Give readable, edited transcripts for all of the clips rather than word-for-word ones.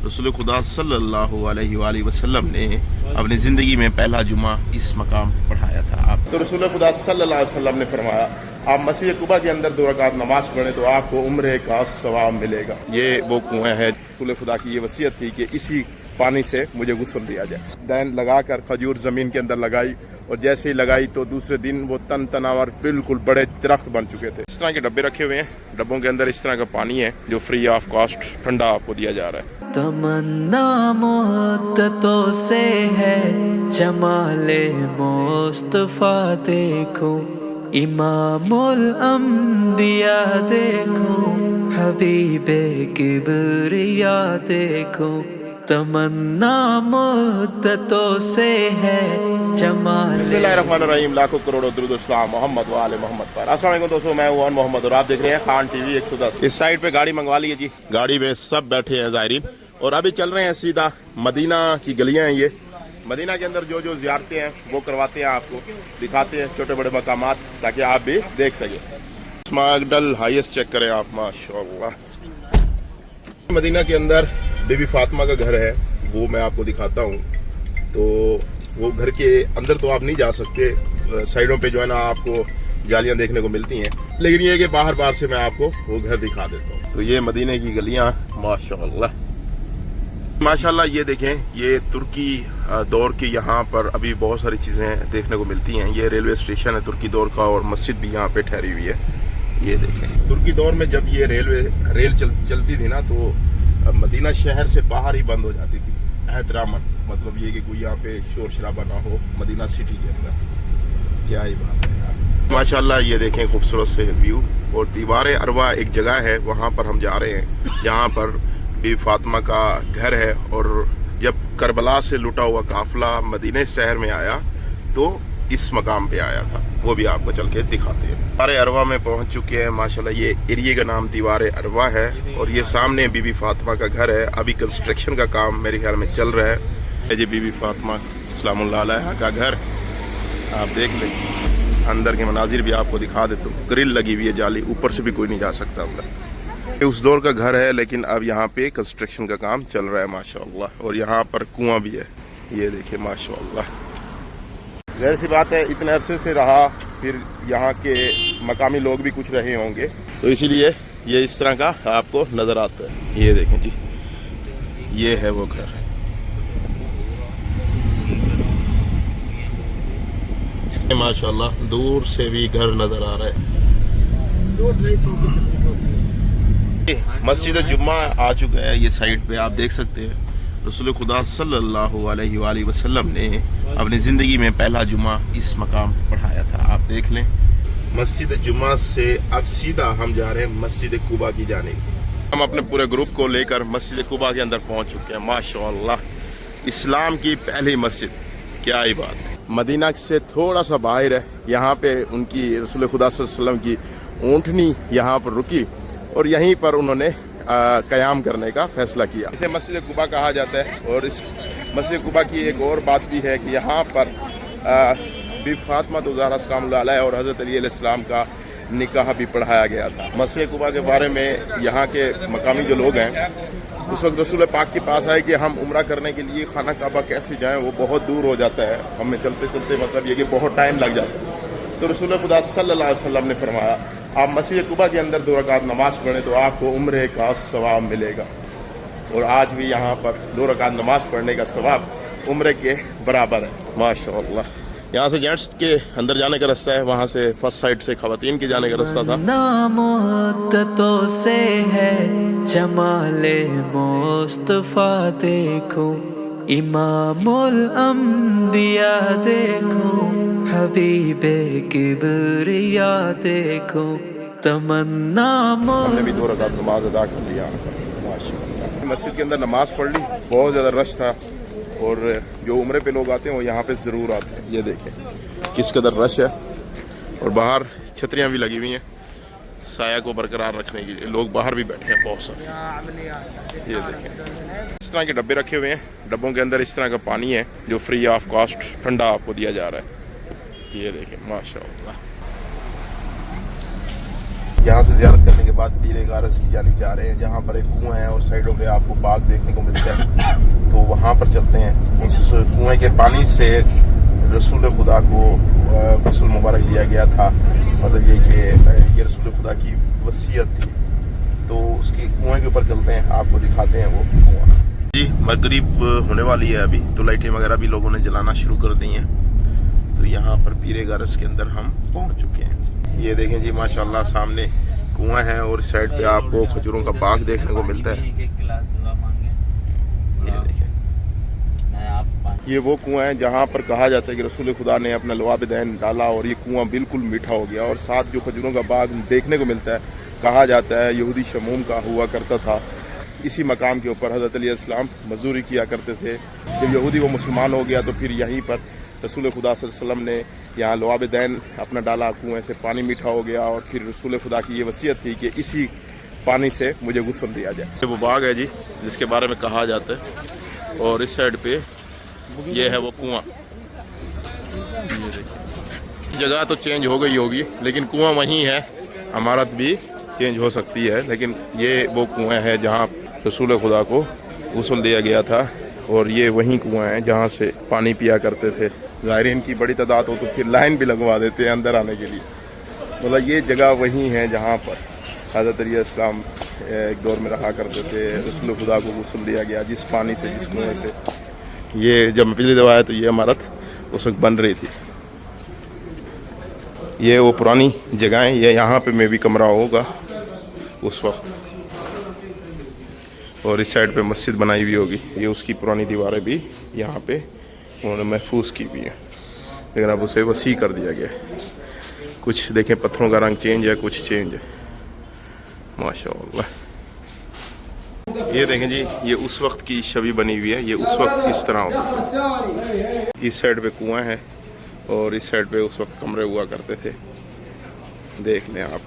रसूल खुदा सल्लल्लाहु अलैहि वसल्लम ने अपनी ज़िंदगी में पहला जुमा इस मकाम पर पढ़ाया था। आप तो रसूल खुदा सल्लल्लाहु अलैहि वसल्लम ने फरमाया, आप मस्जिद कुबा के अंदर 2 रकात नमाज पढ़ें तो आपको उम्रे का सवाब मिलेगा। ये वो कुआं है। रसूल खुदा की ये वसीयत थी कि इसी पानी से मुझे गुस्ल दिया जाए। दैन लगाकर खजूर ज़मीन के अंदर लगाई और जैसे ही लगाई तो दूसरे दिन वो तन तनावर बिल्कुल बड़े दरख्त बन चुके थे। इस तरह के डब्बे रखे हुए हैं, डब्बों के अंदर इस तरह का पानी है जो फ्री ऑफ कॉस्ट ठंडा आपको दिया जा रहा है। तमन्ना मुद्दतों से है जमाले मुस्तफा देखो, इमामुल अंबिया देखो, हबीबे किबरिया देखो। तमन्ना मुद्दतों से है जमाले। बिस्मिल्लाहिर्रहमानिर्रहीम, लाखों करोड़ों दुरूद सलाम मोहम्मद व आले मोहम्मद पर। अस्सलाम वालेकुम दोस्तों, मैं हूं मोहम्मद और आप देख रहे हैं खान टीवी 110। इस साइड पे गाड़ी मंगवा ली है जी, गाड़ी में सब बैठे हैं ज़ायरीन और अभी चल रहे हैं सीधा मदीना की गलियां हैं ये। मदीना के अंदर जो जो ज़ियारतें हैं वो करवाते हैं, आपको दिखाते हैं छोटे बड़े मकामात ताकि आप भी देख सकें। स्मार्टल हाईएस्ट चेक करें आप, माशाअल्लाह। मदीना के अंदर बीबी फातिमा का घर है, वो मैं आपको दिखाता हूँ। तो वो घर के अंदर तो आप नहीं जा सकते, साइडों पे जो है ना आपको जालियां देखने को मिलती हैं, लेकिन ये कि बाहर बाहर से मैं आपको वो घर दिखा देता हूँ। तो ये मदीने की गलियां माशाअल्लाह माशाअल्लाह। ये देखें, ये तुर्की दौर की यहाँ पर अभी बहुत सारी चीज़ें देखने को मिलती हैं। ये रेलवे स्टेशन है तुर्की दौर का और मस्जिद भी यहाँ पे ठहरी हुई है। ये देखें, तुर्की दौर में जब ये रेल चलती थी ना तो मदीना शहर से बाहर ही बंद हो जाती थी एहतरामन, मतलब ये कि कोई यहाँ पे शोर शराबा ना हो मदीना सिटी के अंदर। क्या ही बात है यार, माशाअल्लाह। ये देखें खूबसूरत से व्यू। और दीवार अरवा एक जगह है, वहाँ पर हम जा रहे हैं जहाँ पर बीबी फातिमा का घर है। और जब करबला से लुटा हुआ काफिला मदीने शहर में आया तो इस मकाम पे आया था, वो भी आपको चल के दिखाते हैं। दीवार अरवा में पहुंच चुके हैं माशाल्लाह। ये एरिया का नाम दीवार अरवा है और ये सामने बीबी फातिमा का घर है। अभी कंस्ट्रक्शन का काम मेरे ख्याल में चल रहा है। ये बीबी फातिमा सलामुल्लाह अलैहा का घर आप देख लें। अंदर के मनाजिर भी आपको दिखा देता हूँ। ग्रिल लगी हुई है जाली, ऊपर से भी कोई नहीं जा सकता अंदर। उस दौर का घर है लेकिन अब यहाँ पे कंस्ट्रक्शन का काम चल रहा है माशाअल्लाह। और यहाँ पर कुआं भी है, ये देखिए माशाअल्लाह। ज़ाहिर सी बात है, इतने अरसे से रहा, फिर यहाँ के मकामी लोग भी कुछ रहे होंगे तो इसीलिए ये इस तरह का आपको नज़र आता है। ये देखें जी, ये है वो घर। माशाअल्लाह दूर से भी घर नज़र आ रहा है। मस्जिद जुम्मा आ चुका है, ये साइड पे आप देख सकते हैं। रसूल खुदा सल्लल्लाहु अलैहि वसल्लम ने अपनी ज़िंदगी में पहला जुमा इस मकाम पर पढ़ाया था। आप देख लें, मस्जिद जुम्मा से अब सीधा हम जा रहे हैं मस्जिद कुबा की जानिब। हम अपने पूरे ग्रुप को लेकर मस्जिद कुबा के अंदर पहुंच चुके हैं माशाअल्लाह। इस्लाम की पहली मस्जिद, क्या ही बात है। मदीना से थोड़ा सा बाहर है, यहाँ पे उनकी रसूल खुदा सल्लल्लाहु अलैहि वसल्लम की ऊँटनी यहाँ पर रुकी और यहीं पर उन्होंने क़याम करने का फैसला किया। इसे मस्जिद कुबा कहा जाता है। और इस मस्जिद कुबा की एक और बात भी है कि यहाँ पर बीबी फातिमा ज़हरा सलामुल्लाह अलैहा और हज़रत अली अलैहिस्सलाम का निकाह भी पढ़ाया गया था। मस्जिद कुबा के बारे में यहाँ के मकामी जो लोग हैं, उस वक्त रसूल पाक के पास आए कि हम उम्रा करने के लिए खाना काबा कैसे जाएँ, वो बहुत दूर हो जाता है, हमें चलते चलते मतलब ये कि बहुत टाइम लग जाता है। तो रसूल खुदा सल्लल्लाहु अलैहि वसल्लम ने फरमाया, आप मस्जिद कुबा के अंदर 2 रकात नमाज पढ़ें तो आपको उम्रे का सवाब मिलेगा। और आज भी यहाँ पर 2 रकात नमाज पढ़ने का सवाब उम्रे के बराबर है माशाअल्लाह। यहाँ से जेंट्स के अंदर जाने का रास्ता है, वहाँ से फर्स्ट साइड से खवातीन के जाने का रास्ता था। मुद्दतों से है जमाले मुस्तफा देखो, इमामुल अंबिया देखो, हबीबे किबरिया देखो। तमन्ना हमने भी 2 रकात नमाज अदा कर लिया माशाअल्लाह। मस्जिद के अंदर नमाज पढ़ ली, बहुत ज़्यादा रश था और जो उम्रे पे लोग आते हैं वो यहाँ पे ज़रूर आते हैं। ये देखें किस कदर रश है और बाहर छतरियाँ भी लगी हुई हैं साया को बरकरार रखने के लिए, लोग बाहर भी बैठे हैं बहुत सारे। ये देखें, इस तरह के डब्बे रखे हुए हैं, डब्बों के अंदर इस तरह का पानी है जो फ्री ऑफ कॉस्ट ठंडा आपको दिया जा रहा है। ये देखें माशाअल्लाह। यहाँ से ज़ियारत करने के बाद पीरे गारस की जानिब जा रहे हैं, जहाँ पर एक कुआं है और साइडों पे आपको बाग देखने को मिलता है। तो वहाँ पर चलते हैं। उस कुएं के पानी से रसूल खुदा को गुस्ल मुबारक दिया गया था, मतलब ये कि ये रसूल खुदा की वसीयत थी। तो उसकी कुएं के ऊपर चलते हैं, आपको दिखाते हैं वो कुआं। जी मगरिब होने वाली है अभी, तो लाइटें वगैरह भी लोगों ने जलाना शुरू कर दी हैं। तो यहाँ पर पीरे गारस के अंदर हम पहुँच चुके हैं। ये देखें जी माशाल्लाह सामने कुआं है और इस साइड पे आपको खजूरों का बाग देखने को मिलता है। ये देखें, ये वो कुआं है जहाँ पर कहा जाता है कि रसूल खुदा ने अपना लवाब दैन डाला और ये कुआं बिल्कुल मीठा हो गया। और साथ जो खजूरों का बाग देखने को मिलता है, कहा जाता है यहूदी शमूम का हुआ करता था। इसी मकाम के ऊपर हज़रत अली अलैहिस्सलाम मजदूरी किया करते थे। जब यहूदी वो मुसलमान हो गया तो फिर यहीं पर रसूल खुदा सल्लल्लाहु अलैहि वसल्लम ने यहाँ लवाब दैन अपना डाला, कुएं से पानी मीठा हो गया। और फिर रसूल खुदा की ये वसीयत थी कि इसी पानी से मुझे गुस्ल दिया जाए। वो बाग है जी जिसके बारे में कहा जाता है, और इस साइड पे ये है वो कुआं। जगह तो चेंज हो गई होगी लेकिन कुआं वहीं है, इमारत भी चेंज हो सकती है, लेकिन ये वो कुआं है जहाँ रसूल खुदा को गुस्ल दिया गया था। और ये वहीं कुआं है जहाँ से पानी पिया करते थे। ज़ायरीन की बड़ी तादाद हो तो फिर लाइन भी लगवा देते हैं अंदर आने के लिए। मतलब ये जगह वहीं है जहाँ पर हज़रत अली अलैहिस्सलाम एक दौर में रहा करते थे। रसूल खुदा को गुस्ल दिया गया जिस पानी से, जिस कुएं से। ये जब मैं पिछली दफ़ा आया तो ये इमारत उस वक्त बन रही थी। ये वो पुरानी जगह है, ये यहाँ पे में भी कमरा होगा उस वक्त। और इस साइड पे मस्जिद बनाई हुई होगी, ये उसकी पुरानी दीवारें भी यहाँ पे उन्होंने महफूज की हुई हैं, लेकिन अब उसे वसी कर दिया गया। कुछ देखें पत्थरों का रंग चेंज है, कुछ चेंज है माशाअल्लाह। ये देखें जी, ये उस वक्त की छवि बनी हुई है, ये उस वक्त किस तरह होता। इस साइड पे कुआं है और इस साइड पे उस वक्त कमरे हुआ करते थे। देख लें आप।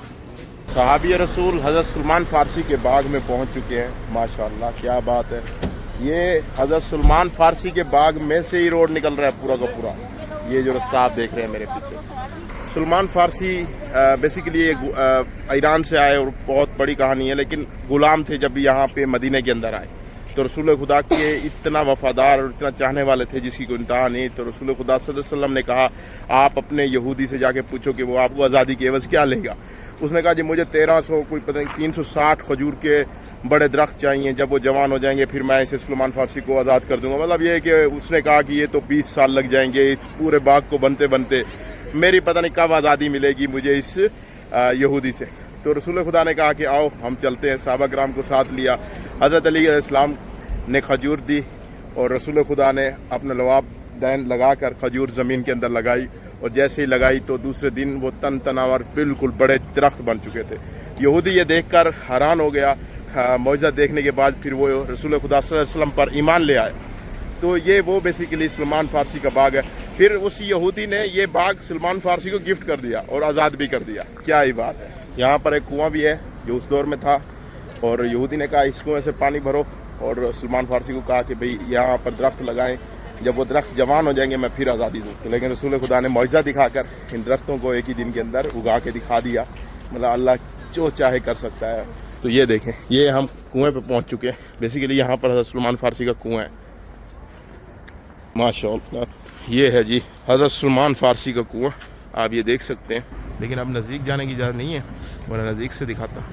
सहाबी रसूल हज़रत सलमान फ़ारसी के बाग में पहुंच चुके हैं। माशाअल्लाह क्या बात है। ये हज़रत सलमान फ़ारसी के बाग में से ही रोड निकल रहा है पूरा का पूरा। ये जो रास्ता आप देख रहे हैं मेरे पीछे, सलमान फ़ारसी बेसिकली ईरान से आए और बहुत बड़ी कहानी है, लेकिन ग़ुलाम थे जब यहाँ पे मदीने के अंदर आए। तो रसूल खुदा के इतना वफ़ादार और इतना चाहने वाले थे जिसकी कोई इंतहा नहीं। तो रसूल खुदा सल्लल्लाहु अलैहि वसल्लम ने कहा, आप अपने यहूदी से जाके पूछो कि वो आपको आज़ादी के एवज़ क्या लेगा। उसने कहा जी मुझे 1300 कोई पता नहीं 360 खजूर के बड़े दरख्त चाहिए, जब वो जवान हो जाएंगे फिर मैं इसे सलमान फ़ारसी को आज़ाद कर दूंगा। मतलब ये है कि उसने कहा कि ये तो 20 साल लग जाएंगे इस पूरे बाग को बनते बनते, मेरी पता नहीं कब आज़ादी मिलेगी मुझे इस यहूदी से। तो रसूल खुदा ने कहा कि आओ हम चलते हैं। सहाबा किराम को साथ लिया। हज़रत अली अलैहिस्सलाम ने खजूर दी और रसूल खुदा ने अपना लवाब दैन लगा कर खजूर ज़मीन के अंदर लगाई, और जैसे ही लगाई तो दूसरे दिन वो तन तनावर बिल्कुल बड़े दरख्त बन चुके थे। यहूदी ये देखकर हैरान हो गया। मौजज़ा देखने के बाद फिर वो रसूल खुदा सल्लल्लाहु अलैहि वसल्लम पर ईमान ले आए। तो ये वो बेसिकली सलमान फ़ारसी का बाग है। फिर उस यहूदी ने ये बाग सलमान फ़ारसी को गिफ्ट कर दिया और आज़ाद भी कर दिया। क्या ही बात है। यहाँ पर एक कुआं भी है जो उस दौर में था, और यहूदी ने कहा इस कुएँ से पानी भरो, और सलमान फ़ारसी को कहा कि भाई यहाँ पर दरख्त लगाएं, जब वो दरख्त जवान हो जाएंगे मैं फिर आज़ादी दूँ। तो लेकिन रसूल खुदा ने मौजज़ा दिखाकर इन दरख्तों को एक ही दिन के अंदर उगा के दिखा दिया। मतलब अल्लाह जो चाहे कर सकता है। तो ये देखें, ये हम कुएं पे पहुंच चुके हैं। बेसिकली यहाँ पर हज़रत सलमान फ़ारसी का कुआं है माशाअल्लाह। ये है जी हज़रत सलमान फ़ारसी का कुआं, आप ये देख सकते हैं। लेकिन अब नज़दीक जाने की इजाज़त नहीं है, वरना नज़दीक से दिखाता।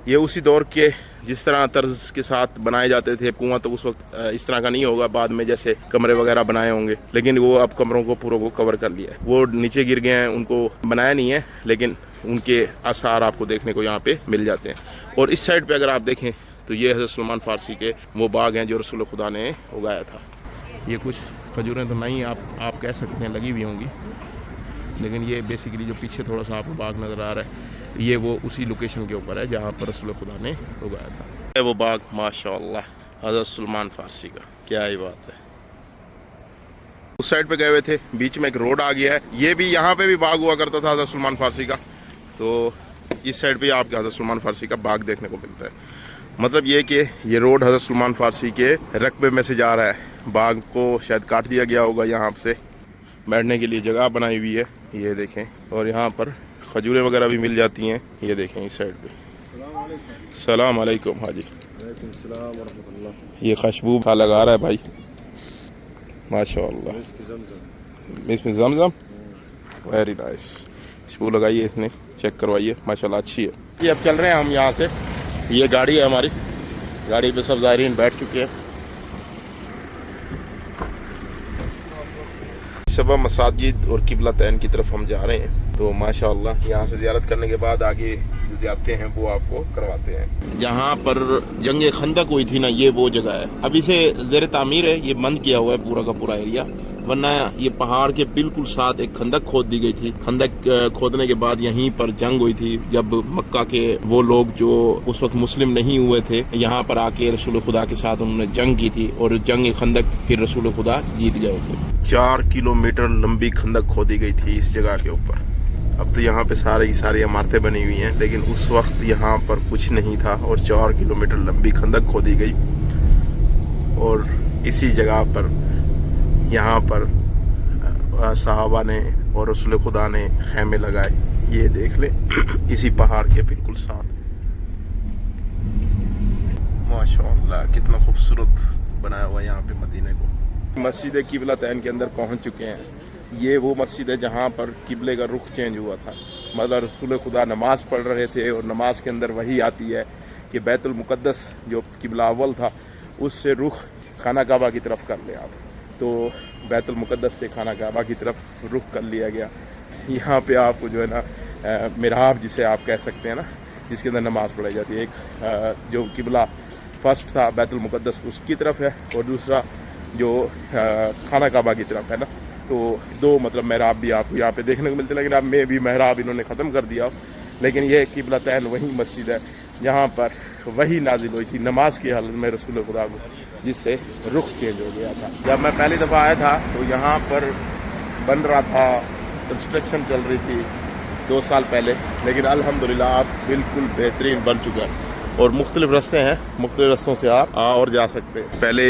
ये उसी दौर के जिस तरह तर्ज के साथ बनाए जाते थे कुआं, तो उस वक्त इस तरह का नहीं होगा, बाद में जैसे कमरे वगैरह बनाए होंगे, लेकिन वो अब कमरों को पूरा को कवर कर लिया है। वो नीचे गिर गए हैं, उनको बनाया नहीं है, लेकिन उनके आसार आपको देखने को यहाँ पे मिल जाते हैं। और इस साइड पे अगर आप देखें तो ये हज़रत सलमान फ़ारसी के वो बाग हैं जो रसूल खुदा ने उगाया था। ये कुछ खजूरें तो नहीं आप कह सकते हैं लगी हुई होंगी, लेकिन ये बेसिकली जो पीछे थोड़ा सा आपको बाग नज़र आ रहा है, ये वो उसी लोकेशन के ऊपर है जहाँ पर रसूल खुदा ने उगाया था। है वो बाग माशाअल्लाह हज़रत सलमान फ़ारसी का। क्या ही बात है। उस साइड पे गए हुए थे, बीच में एक रोड आ गया है। ये भी यहाँ पे भी बाग हुआ करता था हज़रत सलमान फ़ारसी का। तो इस साइड पे आपको हज़रत सलमान फ़ारसी का बाग देखने को मिलता है। मतलब ये कि ये रोड हज़रत सलमान फ़ारसी के रकबे में से जा रहा है। बाग को शायद काट दिया गया होगा। यहाँ से बैठने के लिए जगह बनाई हुई है, ये देखें। और यहाँ पर खजूरें वगैरह भी मिल जाती हैं। ये देखें इस साइड पे। सलाम अलैकुम हाजी। ये खुशबू खा लगा रहा है भाई, माशाअल्लाह। इसमें ज़मज़म, वेरी नाइस। खुशबू लगाइए इसने, चेक करवाइए, माशाल्लाह अच्छी है। ये अब चल रहे हैं हम यहाँ से। ये गाड़ी है हमारी, गाड़ी पे सब ज़ायरीन बैठ चुके हैं। सबा मसाजिद और किबला तैन की तरफ हम जा रहे हैं। तो माशाअल्लाह यहाँ से ज़ियारत करने के बाद आगे ज़ियारतें हैं वो आपको करवाते हैं। जहाँ पर जंग खंदक हुई थी ना, ये वो जगह है। अभी से ज़ेर तामीर है, ये बंद किया हुआ है पूरा का पूरा एरिया, वरना ये पहाड़ के बिल्कुल साथ एक खंदक खोद दी गई थी। खंदक खोदने के बाद यहीं पर जंग हुई थी, जब मक्का के वो लोग जो उस वक्त मुस्लिम नहीं हुए थे यहाँ पर आके रसूल खुदा के साथ उन्होंने जंग की थी, और जंग खंदक फिर रसूल खुदा जीत गए थे। 4 किलोमीटर लंबी खंदक खोदी गई थी इस जगह के ऊपर। अब तो यहाँ पे सारी इमारतें बनी हुई हैं, लेकिन उस वक्त यहाँ पर कुछ नहीं था, और 4 किलोमीटर लंबी खंदक खोदी गई। और इसी जगह पर यहाँ पर सहाबा ने और रसूल खुदा ने खैमे लगाए। ये देख ले इसी पहाड़ के बिल्कुल साथ। माशाअल्लाह कितना खूबसूरत बनाया हुआ यहाँ पे मदीने को। मस्जिद किबला तैन के अंदर पहुँच चुके हैं। ये वो मस्जिद है जहाँ पर किबले का रुख चेंज हुआ था। मतलब रसूल खुदा नमाज़ पढ़ रहे थे, और नमाज के अंदर वही आती है कि बैतुल मुक़द्दस जो किबला अव्वल था उससे रुख खाना काबा की तरफ कर ले आप। तो बैतुल मुक़द्दस से खाना काबा की तरफ रुख कर लिया गया। यहाँ पे आपको जो है ना मिहराब जिसे आप कह सकते हैं ना, जिसके अंदर नमाज़ पढ़ाई जाती है। एक जो किबला फर्स्ट था बैतुल मुक़द्दस उसकी तरफ है, और दूसरा जो खाना काबा की तरफ है ना। तो दो मतलब मेहराब भी आपको यहाँ पे देखने को मिलते, लेकिन अब में भी मेहराब इन्होंने ख़त्म कर दिया। लेकिन ये किबला तैन वही मस्जिद है जहाँ पर वही नाजिल हुई थी नमाज की हालत में रसूल खुदा को, जिससे रुख चेंज हो गया था। जब मैं पहली दफ़ा आया था तो यहाँ पर बन रहा था, कंस्ट्रक्शन चल रही थी 2 साल पहले, लेकिन अल्हम्दुलिल्लाह अब बिल्कुल बेहतरीन बन चुका है। और मुख्तलिफ रास्ते हैं, मुख्तलिफ रास्तों से आप आ और जा सकते हैं। पहले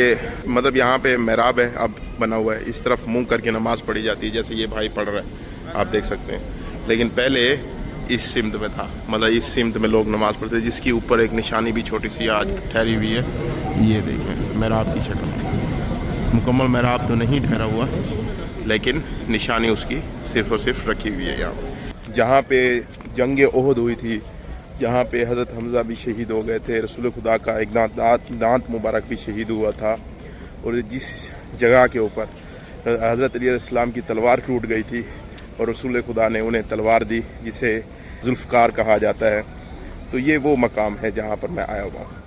मतलब यहाँ पे मेहराब है, अब बना हुआ है, इस तरफ मुंह करके नमाज़ पढ़ी जाती है, जैसे ये भाई पढ़ रहा है आप देख सकते हैं। लेकिन पहले इस सिमत में था, मतलब इस सिमत में लोग नमाज़ पढ़ते थे, जिसकी ऊपर एक निशानी भी छोटी सी आज ठहरी हुई है। ये देखें मेहराब की शक्ल, मुकम्मल मेहराब तो नहीं ठहरा हुआ, लेकिन निशानी उसकी सिर्फ़ और सिर्फ रखी हुई है यहाँ पर। जहाँ पे जंग ओहद हुई थी, जहाँ पे हज़रत हमज़ा भी शहीद हो गए थे, रसूल खुदा का एक दांत मुबारक भी शहीद हुआ था, और जिस जगह के ऊपर हज़रत अली अलैहिस्सलाम की तलवार टूट गई थी और रसूल खुदा ने उन्हें तलवार दी, जिसे जुल्फ़कार कहा जाता है। तो ये वो मकाम है जहाँ पर मैं आया हुआ हूँ।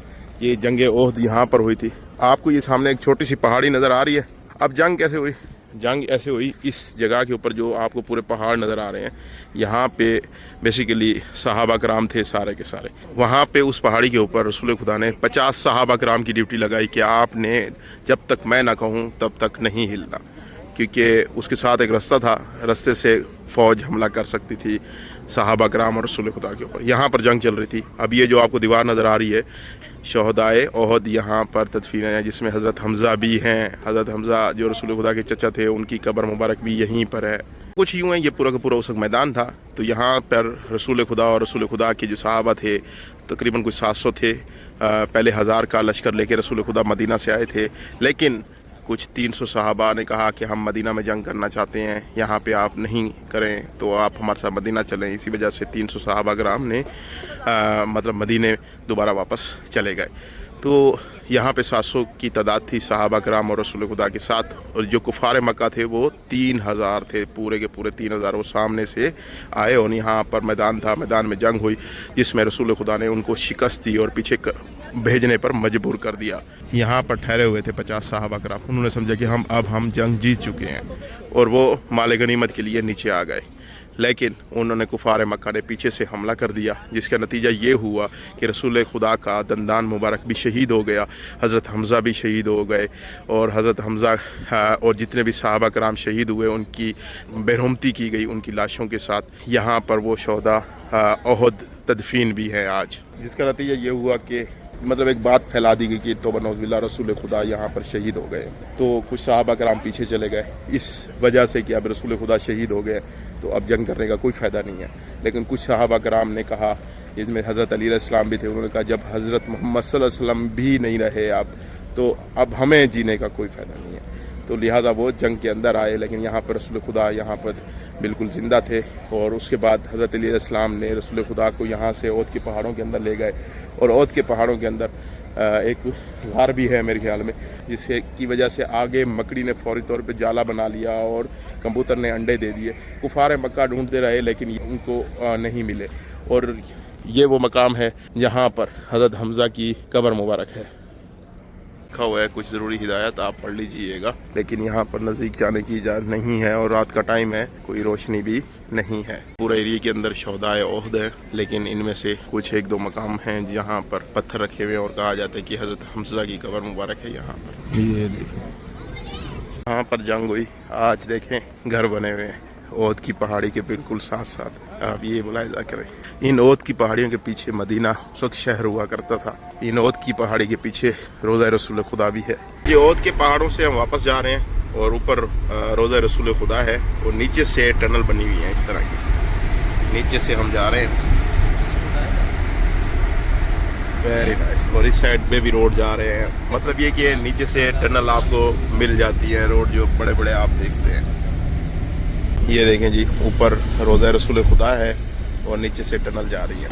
ये जंग ओहद यहाँ पर हुई थी। आपको ये सामने एक छोटी सी पहाड़ी नज़र आ रही है। अब जंग कैसे हुई? जंग ऐसे हुई, इस जगह के ऊपर जो आपको पूरे पहाड़ नज़र आ रहे हैं, यहाँ पे बेसिकली सहाबा कराम थे सारे के सारे। वहाँ पे उस पहाड़ी के ऊपर रसूल खुदा ने 50 सहाबा कराम की ड्यूटी लगाई कि आपने जब तक मैं ना कहूँ तब तक नहीं हिलना, क्योंकि उसके साथ एक रास्ता था, रास्ते से फ़ौज हमला कर सकती थी सहाबा कराम और रसूल खुदा के ऊपर। यहाँ पर जंग चल रही थी। अब ये जो आपको दीवार नज़र आ रही है, शहदाए ओहद यहाँ पर तदफीन है, जिसमें हज़रत हमज़ा भी हैं। हज़रत हमज़ा जो रसूल खुदा के चचा थे, उनकी कब्र मुबारक भी यहीं पर है। कुछ यूँ है, ये पूरा का पूरा उस मैदान था। तो यहाँ पर रसूल खुदा और रसूल खुदा के जो सहाबा थे, तकरीबन कुछ 700 थे। पहले 1000 का लश्कर लेके रसूल खुदा मदीना से आए थे, लेकिन कुछ 300 सहाबा ने कहा कि हम मदीना में जंग करना चाहते हैं, यहाँ पे आप नहीं करें तो आप हमारे साथ मदीना चलें। इसी वजह से 300 सहाबा कराम ने मतलब मदीने दोबारा वापस चले गए। तो यहाँ पे 700 की तादाद थी सहाबा कराम और रसूल खुदा के साथ, और जो कुफार मक्का थे वो 3000 थे, पूरे के पूरे 3000 वो सामने से आए। और यहाँ पर मैदान था, मैदान में जंग हुई, जिसमें रसूल खुदा ने उनको शिकस्त दी और पीछे भेजने पर मजबूर कर दिया। यहाँ पर ठहरे हुए थे 50 सहाबा कराम। उन्होंने समझा कि हम जंग जीत चुके हैं, और वो माल गनीमत के लिए नीचे आ गए। लेकिन उन्होंने कुफार मक्का ने पीछे से हमला कर दिया, जिसका नतीजा ये हुआ कि रसूल खुदा का दंदान मुबारक भी शहीद हो गया, हज़रत हमज़ा भी शहीद हो गए, और हज़रत हमज़ा और जितने भी सहाबा कराम शहीद हुए उनकी बेरहमती की गई उनकी लाशों के साथ। यहाँ पर वो शहदा ओहद तदफीन भी है आज, जिसका नतीजा ये हुआ कि मतलब एक बात फैला दी गई कि तौबा नौज़ुबिल्लाह रसूल खुदा यहाँ पर शहीद हो गए। तो कुछ सहाबा कराम पीछे चले गए इस वजह से कि अब रसूल खुदा शहीद हो गए तो अब जंग करने का कोई फ़ायदा नहीं है। लेकिन कुछ सहाबा कराम ने कहा, इसमें हज़रत अली अलैहिस्सलाम भी थे, उन्होंने कहा जब हज़रत मोहम्मद सल्लल्लाहु अलैहि वसल्लम भी नहीं रहे अब, तो अब हमें जीने का कोई फ़ायदा नहीं है। तो लिहाजा वो जंग के अंदर आए, लेकिन यहाँ पर रसूल खुदा यहाँ पर बिल्कुल ज़िंदा थे। और उसके बाद हज़रत अली अलैहिस्सलाम ने रसूल खुदा को यहाँ से ओद के पहाड़ों के अंदर ले गए, और ओद के पहाड़ों के अंदर एक गार भी है मेरे ख्याल में, जिससे की वजह से आगे मकड़ी ने फौरी तौर पे जाला बना लिया और कबूतर ने अंडे दे दिए। कुफार मक्का ढूंढते रहे लेकिन उनको नहीं मिले। और ये वो मकाम है जहाँ पर हज़रत हमज़ा की कब्र मुबारक है। लिखा हुआ है कुछ ज़रूरी हिदायत, आप पढ़ लीजिएगा। लेकिन यहाँ पर नज़दीक जाने की इजाज़त नहीं है और रात का टाइम है, कोई रोशनी भी नहीं है। पूरे एरिया के अंदर शोहदाए ओहद है, लेकिन इनमें से कुछ एक दो मकाम हैं जहाँ पर पत्थर रखे हुए हैं और कहा जाता है कि हज़रत हमज़ा की कब्र मुबारक है यहाँ पर। ये देखें यहाँ पर जंग हुई, आज देखें घर बने हुए हैं ओद की पहाड़ी के बिल्कुल साथ साथ। आप ये मुलाहिजा करें, इन ओद की पहाड़ियों के पीछे मदीना उस वक्त शहर हुआ करता था। इन ओद की पहाड़ी के पीछे रोज़ा रसूल खुदा भी है। ये ओद के पहाड़ों से हम वापस जा रहे हैं और ऊपर रोज़ा रसूल खुदा है और नीचे से टनल बनी हुई है इस तरह की, नीचे से हम जा रहे हैं। Very nice. और इस साइड पे भी रोड जा रहे हैं, मतलब ये कि नीचे से टनल आपको मिल जाती है, रोड जो बड़े बड़े आप देखते हैं। ये देखें जी, ऊपर रोज़ा रसूल खुदा है और नीचे से टनल जा रही है।